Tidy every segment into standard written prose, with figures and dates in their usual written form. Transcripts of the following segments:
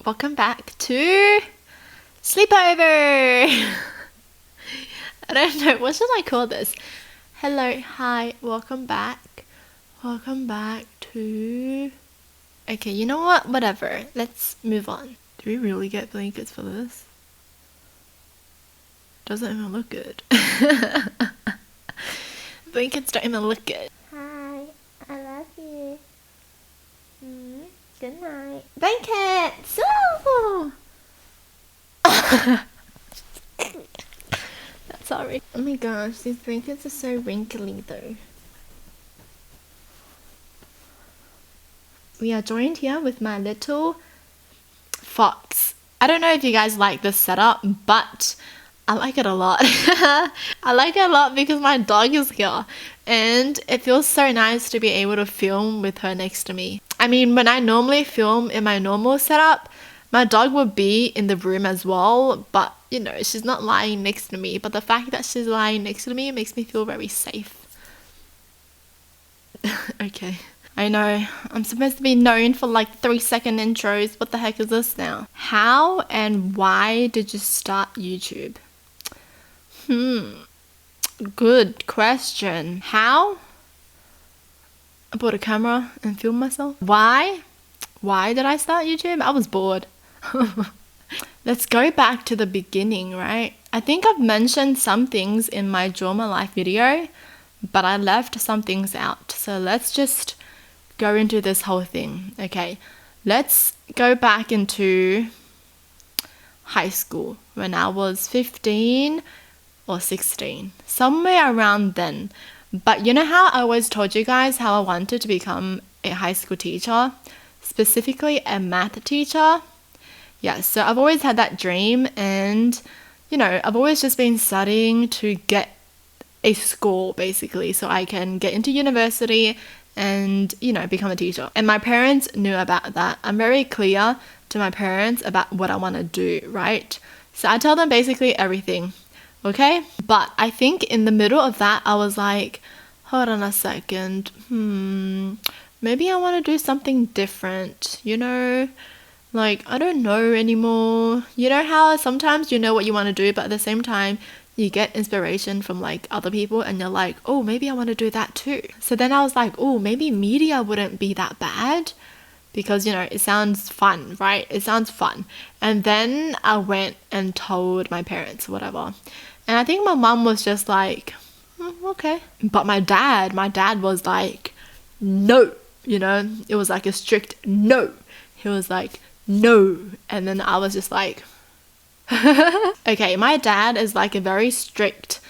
Welcome back to Sleepover. I don't know, what should I call this? Hello, hi, welcome back. Welcome back to... Okay, you know what? Whatever. Let's move on. Do we really get blankets for this? Doesn't even look good. Blankets don't even look good. Hi, I love you. Good night. Blankets! Oh! Sorry. Oh my gosh, these blankets are so wrinkly though. We are joined here with my little fox. I don't know if you guys like this setup, but I like it a lot. I like it a lot because my dog is here and it feels so nice to be able to film with her next to me. I mean, when I normally film in my normal setup, my dog would be in the room as well, but you know, she's not lying next to me. But the fact that she's lying next to me makes me feel very safe. Okay. I know, I'm supposed to be known for like 3-second intros. What the heck is this now? How and why did you start YouTube? Good question. How? I bought a camera and filmed myself. Why? Why did I start YouTube? I was bored. Let's go back to the beginning, right? I think I've mentioned some things in my Draw My Life video, but I left some things out. So let's just go into this whole thing. Okay, let's go back into high school when I was 15 or 16, somewhere around then. But you know how I always told you guys how I wanted to become a high school teacher, specifically a math teacher? Yeah, so I've always had that dream, and you know, I've always just been studying to get a score basically so I can get into university and, you know, become a teacher. And my parents knew about that. I'm very clear to my parents about what I want to do, right? So I tell them basically everything, okay? But I think in the middle of that, I was like, hold on a second, maybe I want to do something different, you know? Like, I don't know anymore. You know how sometimes you know what you want to do, but at the same time, you get inspiration from like other people and you're like, oh, maybe I want to do that too. So then I was like, oh, maybe media wouldn't be that bad because, you know, it sounds fun, right? It sounds fun. And then I went and told my parents, whatever. And I think my mom was just like, okay. But my dad was like, no, you know, it was like a strict no. He was like, no. And then I was just like, okay, my dad is like a very strict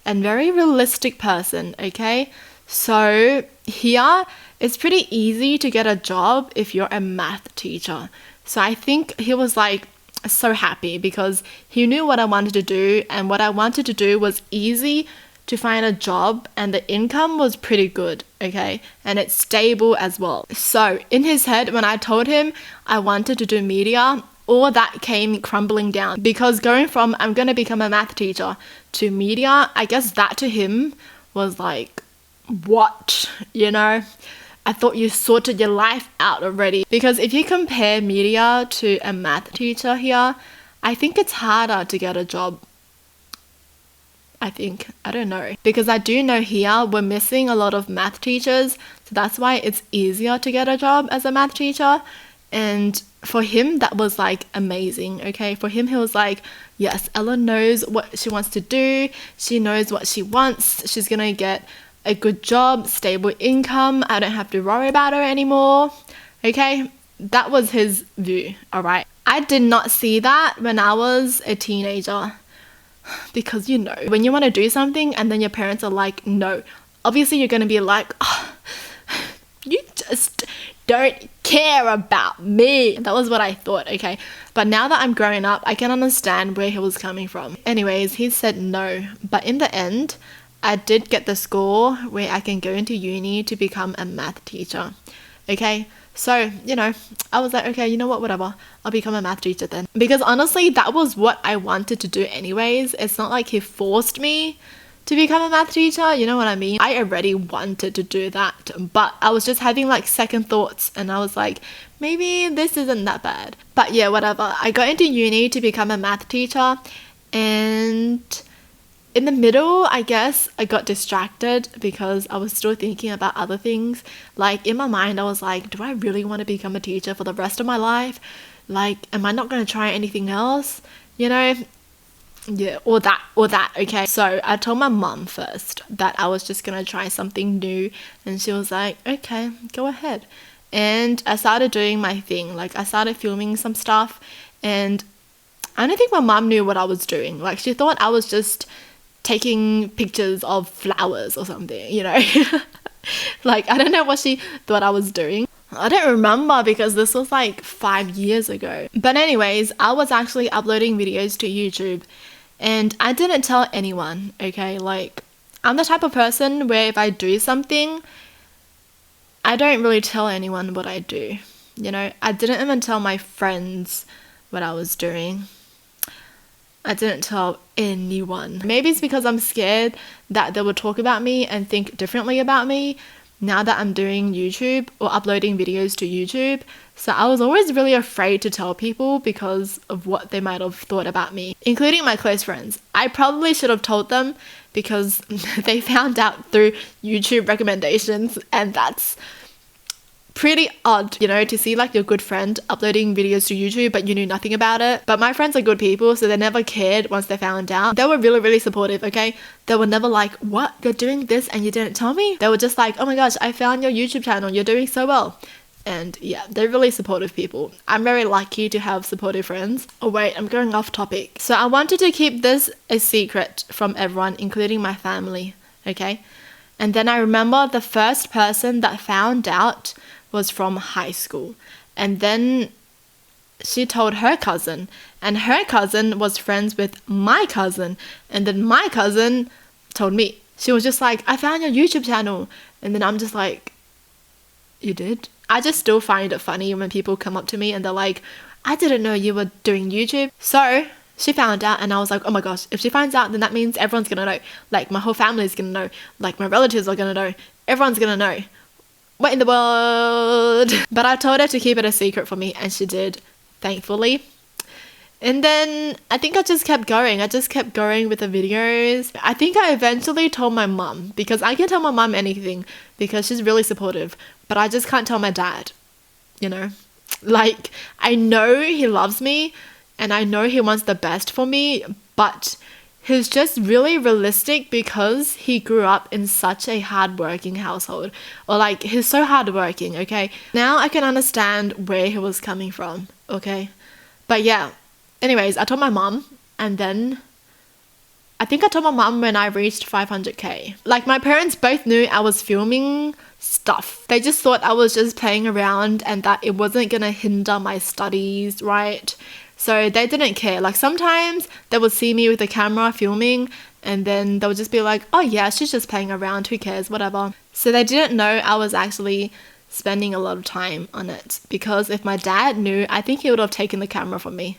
and very realistic person, okay? So here, it's pretty easy to get a job if you're a math teacher. So I think he was like so happy because he knew what I wanted to do, and what I wanted to do was easy to find a job and the income was pretty good, okay? And it's stable as well. So in his head, when I told him I wanted to do media, all that came crumbling down because going from I'm going to become a math teacher to media, I guess that to him was like, what? You know? I thought you sorted your life out already. Because if you compare media to a math teacher here, I think it's harder to get a job. I think. I don't know. Because I do know here we're missing a lot of math teachers. So that's why it's easier to get a job as a math teacher. And for him, that was like amazing, okay? For him, he was like, yes, Ella knows what she wants to do. She knows what she wants. She's going to get a good job, stable income. I don't have to worry about her anymore, okay? That was his view, all right? I did not see that when I was a teenager because, you know, when you want to do something and then your parents are like, no, obviously you're going to be like, oh, you just don't care about me. That was what I thought, okay? But now that I'm growing up, I can understand where he was coming from. Anyways, he said no. But in the end, I did get the score where I can go into uni to become a math teacher, okay? So, you know, I was like, okay, you know what, whatever. I'll become a math teacher then. Because honestly, that was what I wanted to do anyways. It's not like he forced me to become a math teacher, you know what I mean? I already wanted to do that, but I was just having like second thoughts and I was like, maybe this isn't that bad. But yeah, whatever. I got into uni to become a math teacher, and in the middle, I guess I got distracted because I was still thinking about other things. Like in my mind, I was like, do I really want to become a teacher for the rest of my life? Like, am I not going to try anything else? You know? Yeah, or that, okay? So I told my mum first that I was just going to try something new, and she was like, okay, go ahead. And I started doing my thing. Like I started filming some stuff, and I don't think my mum knew what I was doing. Like she thought I was just taking pictures of flowers or something, you know. Like I don't know what she thought I was doing. I don't remember because this was like 5 years ago. But anyways, I was actually uploading videos to YouTube, and I didn't tell anyone, okay? Like I'm the type of person where if I do something, I don't really tell anyone what I do, you know. I didn't even tell my friends what I was doing. I didn't tell anyone. Maybe it's because I'm scared that they will talk about me and think differently about me now that I'm doing YouTube or uploading videos to YouTube. So I was always really afraid to tell people because of what they might have thought about me, including my close friends. I probably should have told them because they found out through YouTube recommendations, and that's pretty odd, you know, to see like your good friend uploading videos to YouTube but you knew nothing about it. But my friends are good people, so they never cared once they found out. They were really, really supportive, okay? They were never like, what? You're doing this and you didn't tell me? They were just like, oh my gosh, I found your YouTube channel. You're doing so well. And yeah, they're really supportive people. I'm very lucky to have supportive friends. Oh wait, I'm going off topic. So I wanted to keep this a secret from everyone, including my family, okay? And then I remember the first person that found out was from high school, and then she told her cousin, and her cousin was friends with my cousin, and then my cousin told me. She was just like, I found your YouTube channel, and then I'm just like, you did? I just still find it funny when people come up to me and they're like, I didn't know you were doing YouTube. So she found out, and I was like, oh my gosh, if she finds out, then that means everyone's gonna know. Like my whole family's gonna know, like my relatives are gonna know, everyone's gonna know. What in the world? But I told her to keep it a secret for me, and she did, thankfully. And then I think I just kept going. I just kept going with the videos. I think I eventually told my mum, because I can tell my mum anything because she's really supportive, but I just can't tell my dad, you know? Like, I know he loves me and I know he wants the best for me, but he's just really realistic because he grew up in such a hardworking household. Or like, he's so hardworking, okay? Now I can understand where he was coming from, okay? But yeah, anyways, I told my mom, and then I think I told my mom when I reached 500k. Like my parents both knew I was filming stuff. They just thought I was just playing around and that it wasn't gonna hinder my studies, right? So they didn't care. Like sometimes they would see me with the camera filming, and then they would just be like, oh yeah, she's just playing around, who cares, whatever. So they didn't know I was actually spending a lot of time on it, because if my dad knew, I think he would have taken the camera from me.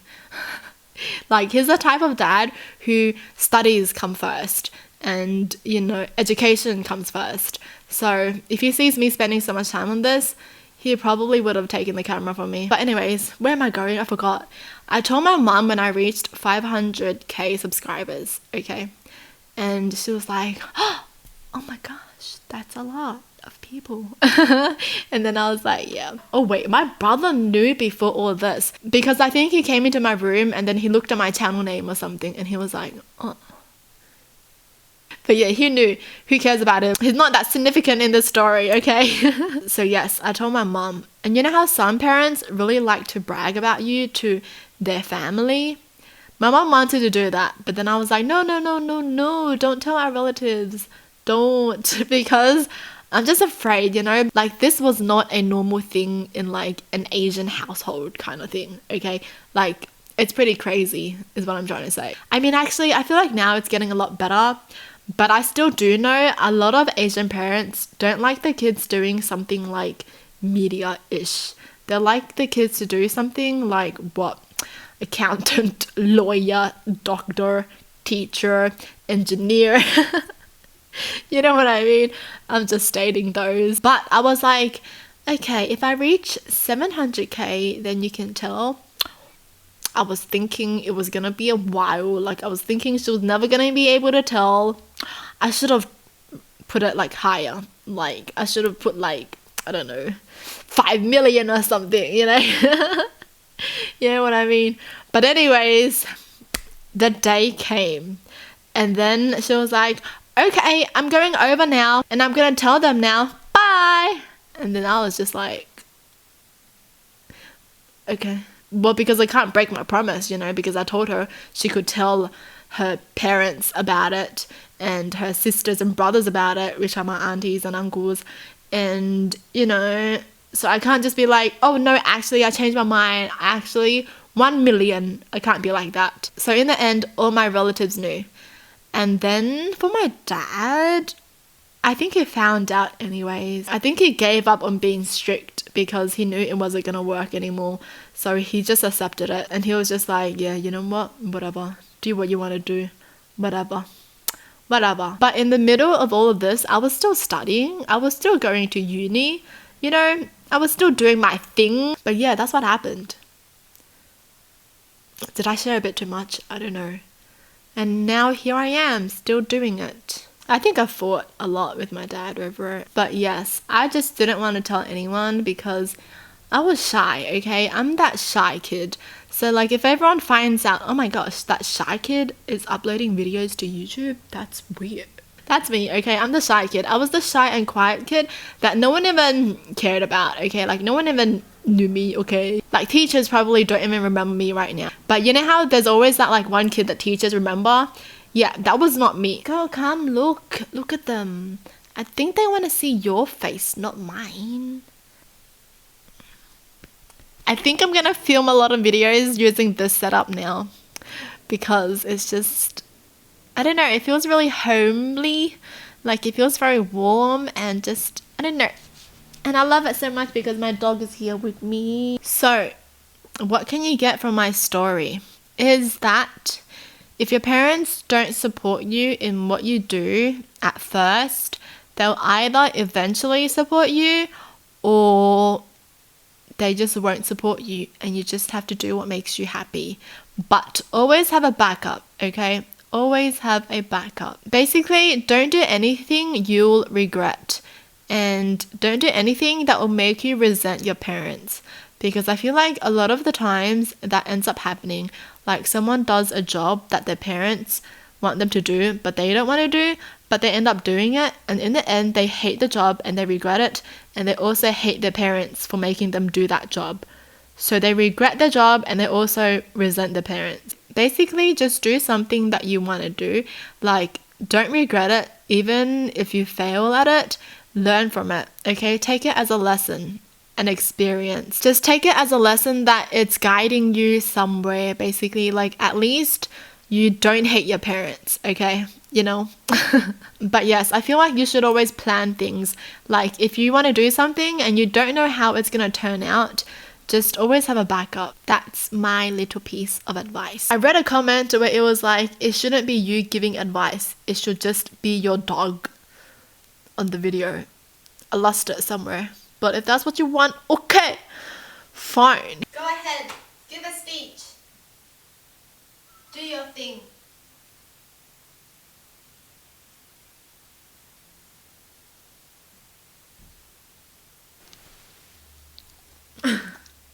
Like he's the type of dad who studies come first, and you know, education comes first. So if he sees me spending so much time on this, he probably would have taken the camera from me. But anyways, where am I going? I forgot. I told my mom when I reached 500k subscribers, okay? And she was like, oh my gosh, that's a lot of people. And then I was like, yeah. Oh wait, my brother knew before all this, because I think he came into my room and then he looked at my channel name or something and he was like, oh. But yeah, he knew. Who cares about him? He's not that significant in the story, okay? So yes, I told my mom. And you know how some parents really like to brag about you to their family? My mom wanted to do that, but then I was like, no, don't tell our relatives. Don't, because I'm just afraid, you know? Like this was not a normal thing in like an Asian household kind of thing, okay? Like it's pretty crazy is what I'm trying to say. I mean, actually, I feel like now it's getting a lot better. But I still do know a lot of Asian parents don't like the kids doing something like media-ish. They like the kids to do something like what? Accountant, lawyer, doctor, teacher, engineer. You know what I mean? I'm just stating those. But I was like, okay, if I reach 700k, then you can tell. I was thinking it was gonna be a while. Like, I was thinking she was never gonna be able to tell. I should have put it like higher. Like, I should have put like, I don't know, 5 million or something, you know? You know what I mean? But anyways, the day came. And then she was like, okay, I'm going over now and I'm gonna tell them now. Bye. And then I was just like, okay. Well, because I can't break my promise, you know, because I told her she could tell her parents about it and her sisters and brothers about it, which are my aunties and uncles. And, you know, so I can't just be like, oh no, actually I changed my mind. Actually, 1 million. I can't be like that. So in the end, all my relatives knew. And then for my dad, I think he found out anyways. I think he gave up on being strict because he knew it wasn't going to work anymore. So he just accepted it. And he was just like, yeah, you know what? Whatever. Do what you want to do. Whatever. But in the middle of all of this, I was still studying. I was still going to uni. You know, I was still doing my thing. But yeah, that's what happened. Did I share a bit too much? I don't know. And now here I am, still doing it. I think I fought a lot with my dad over it. But yes, I just didn't want to tell anyone because I was shy, okay? I'm that shy kid. So like if everyone finds out, oh my gosh, that shy kid is uploading videos to YouTube, that's weird. That's me, okay? I'm the shy kid. I was the shy and quiet kid that no one even cared about, okay? Like no one even knew me, okay? Like teachers probably don't even remember me right now. But you know how there's always that like one kid that teachers remember? Yeah, that was not me. Girl, come look. Look at them. I think they want to see your face, not mine. I think I'm gonna film a lot of videos using this setup now because it's just, I don't know, it feels really homely. Like it feels very warm and just, I don't know. And I love it so much because my dog is here with me. So, what can you get from my story? Is that if your parents don't support you in what you do at first, they'll either eventually support you or they just won't support you and you just have to do what makes you happy. But always have a backup, okay? Always have a backup. Basically, don't do anything you'll regret. And don't do anything that will make you resent your parents. Because I feel like a lot of the times that ends up happening. Like someone does a job that their parents want them to do, but they don't want to do, but they end up doing it. And in the end, they hate the job and they regret it. And they also hate their parents for making them do that job. So they regret their job and they also resent their parents. Basically, just do something that you want to do. Like, don't regret it. Even if you fail at it, learn from it, okay? Take it as a lesson, an experience. Just take it as a lesson that it's guiding you somewhere, basically. Like, at least you don't hate your parents, okay? You know? But yes, I feel like you should always plan things. Like, if you want to do something and you don't know how it's going to turn out, just always have a backup. That's my little piece of advice. I read a comment where it was like, it shouldn't be you giving advice. It should just be your dog on the video. I lost it somewhere. But if that's what you want, okay, fine. Go ahead, give a speech. Do your thing.